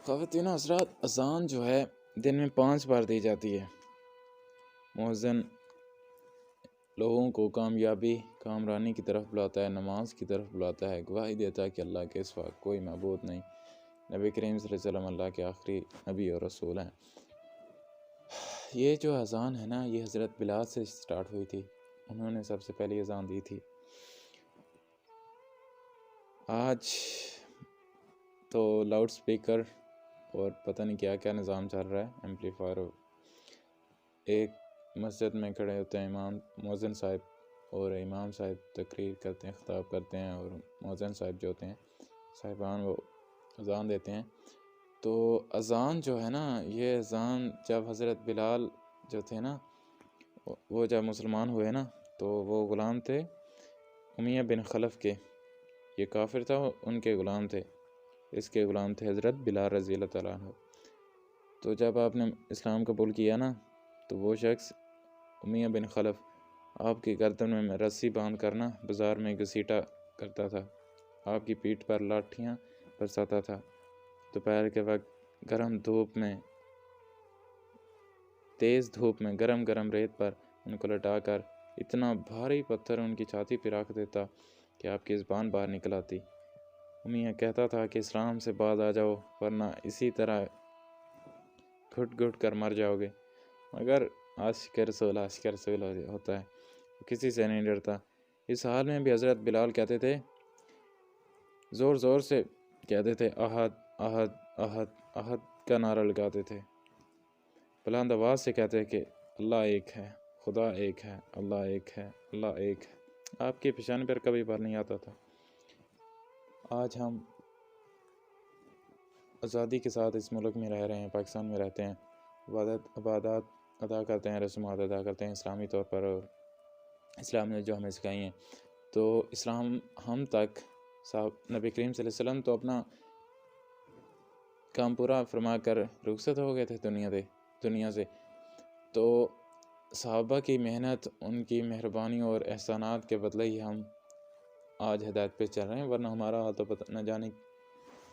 خواتین و حضرات، اذان جو ہے دن میں 5 بار دی جاتی ہے۔ مؤذن لوگوں کو کامیابی کامرانی کی طرف بلاتا ہے، نماز کی طرف بلاتا ہے، گواہی دیتا ہے کہ اللہ کے سوا کوئی معبود نہیں، نبی کریم صلی اللہ علیہ وسلم اللہ کے آخری نبی اور رسول ہیں۔ یہ جو اذان ہے نا، یہ حضرت بلال سے سٹارٹ ہوئی تھی، انہوں نے سب سے پہلی اذان دی تھی۔ آج تو لاؤڈ سپیکر اور پتہ نہیں کیا کیا نظام چل رہا ہے، ایمپلیفائر، ایک مسجد میں کھڑے ہوتے ہیں امام مؤذن صاحب، اور امام صاحب تقریر کرتے ہیں، خطاب کرتے ہیں، اور مؤذن صاحب جو ہوتے ہیں صاحبان وہ اذان دیتے ہیں۔ تو اذان جو ہے نا، یہ اذان جب حضرت بلال جو تھے نا، وہ جب مسلمان ہوئے نا، تو وہ غلام تھے امیہ بن خلف کے، یہ کافر تھا، ان کے غلام تھے، اس کے غلام تھے حضرت بلال رضی اللہ تعالیٰ عنہ۔ تو جب آپ نے اسلام قبول کیا نا، تو وہ شخص امیہ بن خلف آپ کی گردن میں رسی باندھ کرنا بازار میں گھسیٹا کرتا تھا، آپ کی پیٹھ پر لاٹھیاں برساتا تھا، دوپہر کے وقت گرم دھوپ میں، تیز دھوپ میں گرم گرم ریت پر ان کو لٹا کر اتنا بھاری پتھر ان کی چھاتی پہ رکھ دیتا کہ آپ کی زبان باہر نکل آتی۔ امیہ کہتا تھا کہ اسلام سے باز آ جاؤ ورنہ اسی طرح گھٹ گھٹ کر مر جاؤ گے، مگر عاشق رسول ہوتا ہے، کسی سے نہیں ڈرتا۔ اس حال میں بھی حضرت بلال کہتے تھے، زور زور سے کہتے تھے، احد احد احد احد کا نعرہ لگاتے تھے، بلند آواز سے کہتے کہ اللہ ایک ہے، خدا ایک ہے، اللہ ایک ہے، اللہ ایک ہے۔ آپ کے پیشانی پر کبھی بھر نہیں آتا تھا۔ آج ہم آزادی کے ساتھ اس ملک میں رہ رہے ہیں، پاکستان میں رہتے ہیں، عبادات ادا کرتے ہیں، رسومات ادا کرتے ہیں اسلامی طور پر، اور اسلام نے جو ہمیں سکھائی ہیں، تو اسلام ہم تک نبی کریم صلی اللہ علیہ وسلم تو اپنا کام پورا فرما کر رخصت ہو گئے تھے دنیا سے، تو صحابہ کی محنت، ان کی مہربانی اور احسانات کے بدلے ہی ہم آج ہدایت پہ چل رہے ہیں، ورنہ ہمارا حال تو پتہ نہ جانے،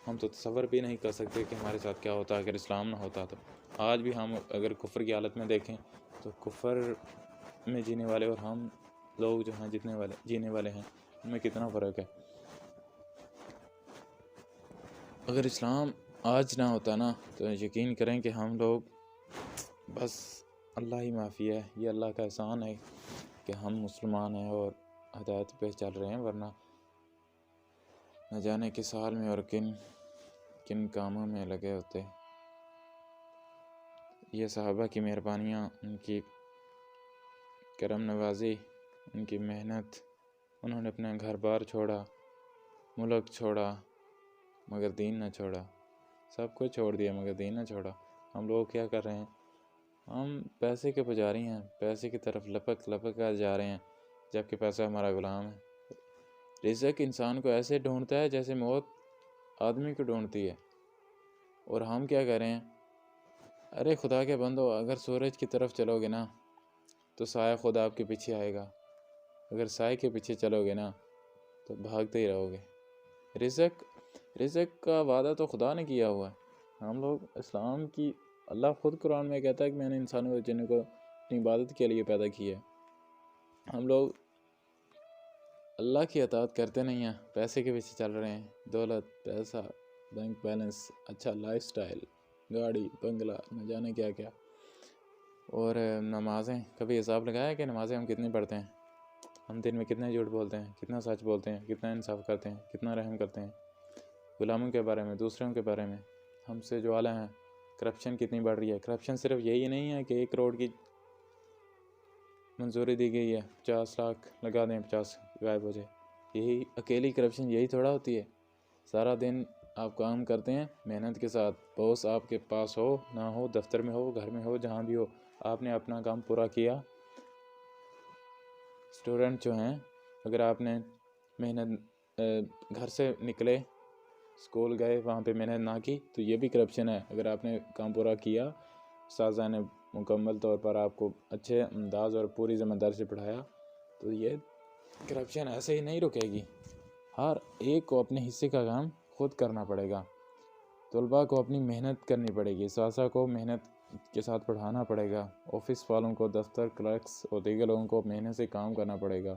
ہم تو تصور بھی نہیں کر سکتے کہ ہمارے ساتھ کیا ہوتا اگر اسلام نہ ہوتا تو۔ آج بھی ہم اگر کفر کی حالت میں دیکھیں تو کفر میں جینے والے اور ہم لوگ جو ہیں جینے والے ہیں، ان میں کتنا فرق ہے۔ اگر اسلام آج نہ ہوتا نا، تو یقین کریں کہ ہم لوگ بس اللہ ہی معافی ہے، یہ اللہ کا احسان ہے کہ ہم مسلمان ہیں اور ہدایت پہ چل رہے ہیں، ورنہ نہ جانے کس سال میں اور کن کاموں میں لگے ہوتے۔ یہ صحابہ کی مہربانیاں، ان کی کرم نوازی، ان کی محنت، انہوں نے اپنا گھر بار چھوڑا، ملک چھوڑا، مگر دین نہ چھوڑا، سب کچھ چھوڑ دیا مگر دین نہ چھوڑا۔ ہم لوگ کیا کر رہے ہیں؟ ہم پیسے کے پجاری ہیں، پیسے کی طرف لپک کر جا رہے ہیں، جبکہ پیسہ ہمارا غلام ہے۔ رزق انسان کو ایسے ڈھونڈتا ہے جیسے موت آدمی کو ڈھونڈتی ہے، اور ہم کیا کر رہے ہیں؟ ارے خدا کے بندو، اگر سورج کی طرف چلو گے نا تو سایہ خود آپ کے پیچھے آئے گا، اگر سائے کے پیچھے چلو گے نا تو بھاگتے ہی رہو گے۔ رزق کا وعدہ تو خدا نے کیا ہوا ہے۔ ہم لوگ اسلام کی، اللہ خود قرآن میں کہتا ہے کہ میں نے انسانوں اور جنوں کو اپنی عبادت کے لیے پیدا کیا ہے۔ ہم لوگ اللہ کی اطاعت کرتے نہیں ہیں، پیسے کے پیچھے چل رہے ہیں، دولت، پیسہ، بینک بیلنس، اچھا لائف سٹائل، گاڑی، بنگلہ، نہ جانے کیا کیا۔ اور نمازیں، کبھی حساب لگایا کہ نمازیں ہم کتنی پڑھتے ہیں؟ ہم دن میں کتنے جھوٹ بولتے ہیں، کتنا سچ بولتے ہیں، کتنا انصاف کرتے ہیں، کتنا رحم کرتے ہیں غلاموں کے بارے میں، دوسروں کے بارے میں، ہم سے جو اعلیٰ ہیں۔ کرپشن کتنی بڑھ رہی ہے۔ کرپشن صرف یہی نہیں ہے کہ 1 کروڑ کی منظوری دی گئی ہے، 50 لاکھ لگا دیں، 50 غائب ہو جائے، یہی اکیلی کرپشن یہی تھوڑا ہوتی ہے۔ سارا دن آپ کام کرتے ہیں محنت کے ساتھ، باس آپ کے پاس ہو نہ ہو، دفتر میں ہو، گھر میں ہو، جہاں بھی ہو، آپ نے اپنا کام پورا کیا۔ اسٹوڈنٹ جو ہیں، اگر آپ نے محنت، گھر سے نکلے، اسکول گئے، وہاں پہ محنت نہ کی تو یہ بھی کرپشن ہے۔ اگر آپ نے کام پورا کیا، اساتذہ نے مکمل طور پر آپ کو اچھے انداز اور پوری ذمہ داری سے پڑھایا، تو یہ کرپشن ایسے ہی نہیں رکے گی۔ ہر ایک کو اپنے حصے کا کام خود کرنا پڑے گا۔ طلباء کو اپنی محنت کرنی پڑے گی، اساتذہ کو محنت کے ساتھ پڑھانا پڑے گا، آفس والوں کو، دفتر کلرکس اور دیگر لوگوں کو محنت سے کام کرنا پڑے گا،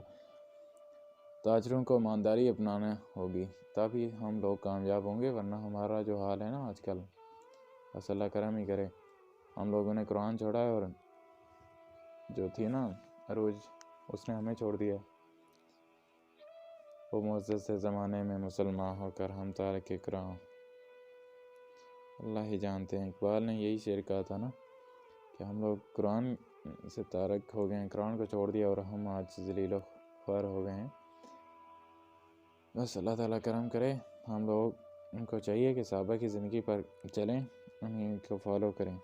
تاجروں کو ایمانداری اپنانا ہوگی، تبھی ہم لوگ کامیاب ہوں گے، ورنہ ہمارا جو حال ہے نا آج کل، بس اللہ کرم ہی کرے۔ ہم لوگوں نے قرآن چھوڑا ہے، اور جو تھی نا عروج، اس نے ہمیں چھوڑ دیا۔ وہ معزز سے زمانے میں مسلمان ہو کر ہم تارک قرآن، اللہ ہی جانتے ہیں۔ اقبال نے یہی شعر کہا تھا نا کہ ہم لوگ قرآن سے تارک ہو گئے ہیں، قرآن کو چھوڑ دیا، اور ہم آج ذلیل و خوار ہو گئے ہیں۔ بس اللہ تعالیٰ کرم کرے۔ ہم لوگ ان کو چاہیے کہ صحابہ کی زندگی پر چلیں، انہیں کو فالو کریں۔